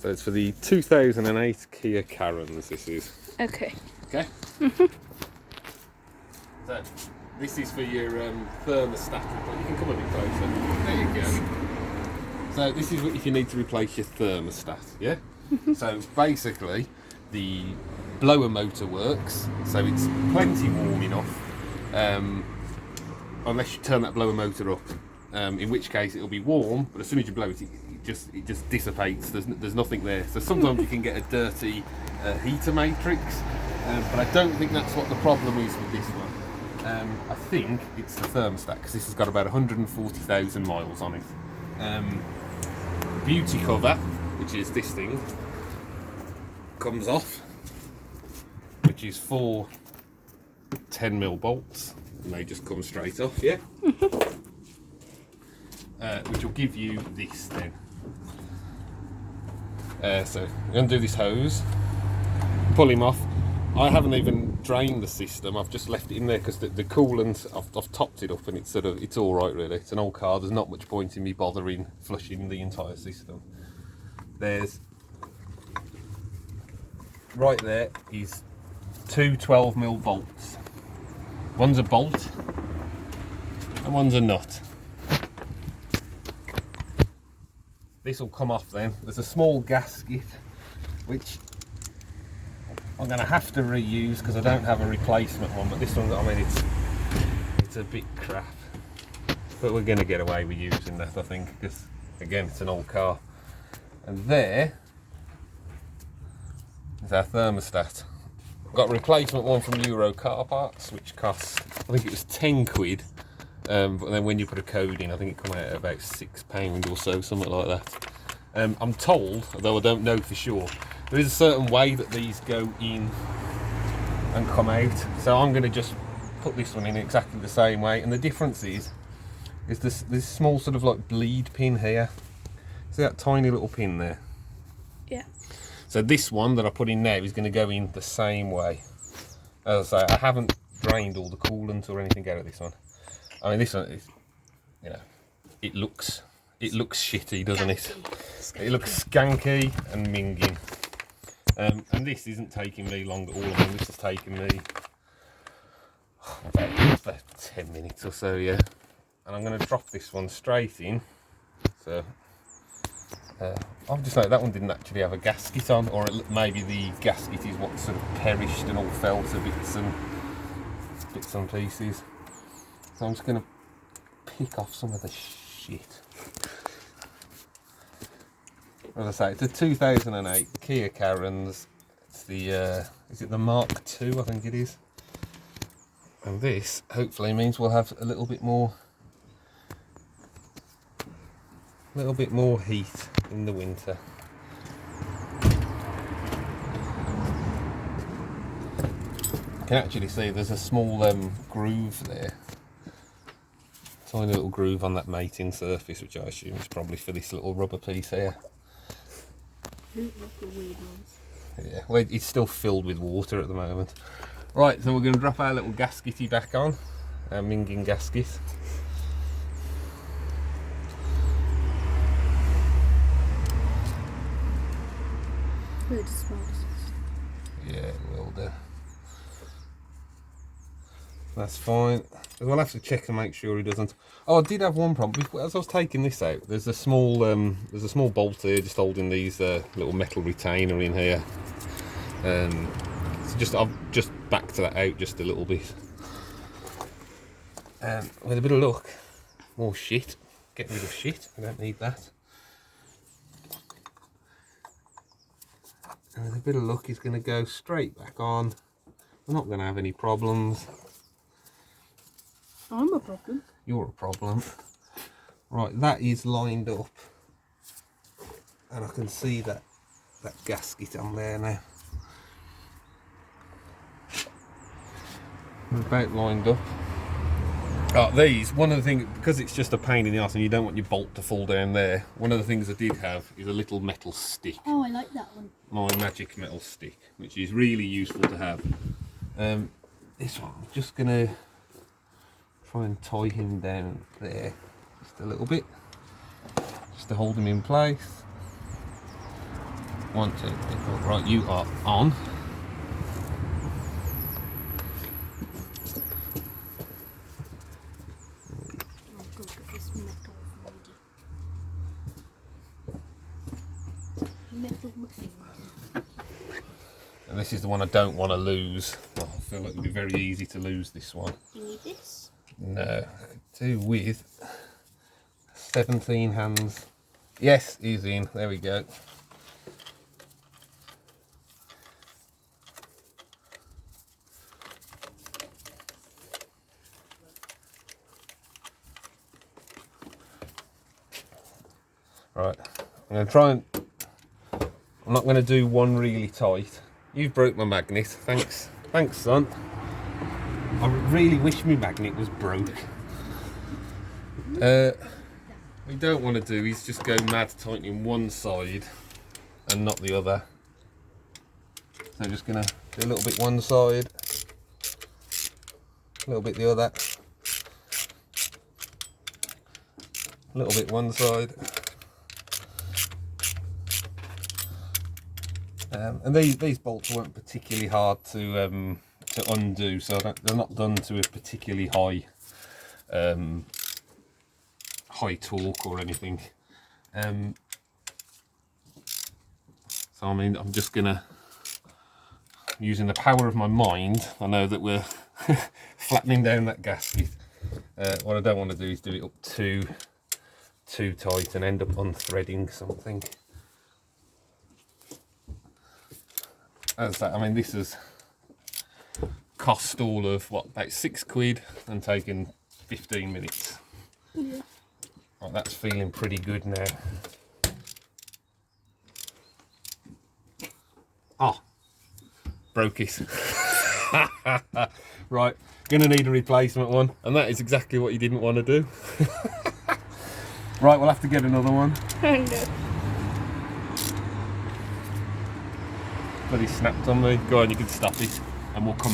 So it's for the 2008 Kia Carens, this is. Okay. Okay? So this is for your thermostat. You can come a bit closer. There you go. So this is what if you need to replace your thermostat, yeah? So basically, the blower motor works, so it's plenty warm enough, unless you turn that blower motor up, in which case it'll be warm, but as soon as you blow it, it just dissipates. There's nothing there. So sometimes you can get a dirty heater matrix, but I don't think that's what the problem is with this one. I think it's the thermostat, because this has got about 140,000 miles on it. Beauty cover, which is this thing, comes off, which is 4 10mm bolts, and they just come straight off, yeah? Which will give you this then. So I'm going to do this hose, pull him off. I haven't even drained the system, I've just left it in there because the coolant, I've topped it up and it's all right really. It's an old car, there's not much point in me bothering flushing the entire system. There's, right there is 2 12mm bolts. One's a bolt and one's a nut. This will come off then. There's a small gasket which I'm going to have to reuse because I don't have a replacement one, but this one, I mean, it's a bit crap, but we're going to get away with using that, I think, because again it's an old car. And there is our thermostat. I've got a replacement one from Euro Car Parts, which costs, I think it was 10 quid, but then when you put a code in, I think it come out at about £6 or so, something like that. I'm told, although I don't know for sure, there is a certain way that these go in and come out, so I'm going to just put this one in exactly the same way. And the difference is this small sort of like bleed pin here. See that tiny little pin there? Yeah. So this one that I put in now is going to go in the same way. As I say, I haven't drained all the coolant or anything out of this one. I mean, this one is, you know, it looks shitty, doesn't it? It looks skanky and minging. And this isn't taking me long at all. I mean, this has taken me about 10 minutes or so, yeah. And I'm going to drop this one straight in. So I've just noticed that one didn't actually have a gasket on, or maybe the gasket is what sort of perished and all fell to bits and pieces. So I'm just going to pick off some of the shit. As I say, it's a 2008 Kia Carens. It's the, is it the Mark II? I think it is. And this hopefully means we'll have a little bit more heat in the winter. You can actually see there's a small groove there. Tiny little groove on that mating surface, which I assume is probably for this little rubber piece here. Yeah, well, it's still filled with water at the moment. Right, so we're going to drop our little gaskety back on, our minging gasket. Yeah, it will do. That's fine. We'll have to check and make sure he doesn't. Oh, I did have one problem. As I was taking this out, there's a small bolt here just holding these little metal retainer in here. So I've just backed that out just a little bit. With a bit of luck, more shit. Get rid of shit. I don't need that. And with a bit of luck, he's going to go straight back on. We're not going to have any problems. I'm a problem. You're a problem. Right, that is lined up. And I can see that gasket on there now. We're about lined up. Oh, these, one of the things, because it's just a pain in the arse and you don't want your bolt to fall down there, one of the things I did have is a little metal stick. Oh, I like that one. My magic metal stick, which is really useful to have. This one, I'm just going to try and tie him down there just a little bit, just to hold him in place. 1, 2, 3, 4. Right, you are on. Oh, good, this metal metal muffins. And this is the one I don't want to lose. Oh, I feel like it'd be very easy to lose this one. Do you need this? No, I could do with 17 hands. Yes, he's in. There we go. Right, I'm going to try and... I'm not going to do one really tight. You've broke my magnet. Thanks. Thanks, son. I really wish my magnet was broke. What we don't want to do is just go mad tightening one side and not the other. So I'm just going to do a little bit one side, a little bit the other, a little bit one side. And these bolts weren't particularly hard to undo, so they're not done to a particularly high high torque or anything. So I mean, I'm just gonna, using the power of my mind, I know that we're flattening down that gasket. What I don't want to do is do it up too tight and end up unthreading something. As that, I mean, this has cost all of what, about £6 and taken 15 minutes. Yeah. Right, that's feeling pretty good now. Oh, broke it. Right, gonna need a replacement one, and that is exactly what you didn't want to do. Right, we'll have to get another one. Oh no. But he snapped on me. Go on, you can stop it, and we'll come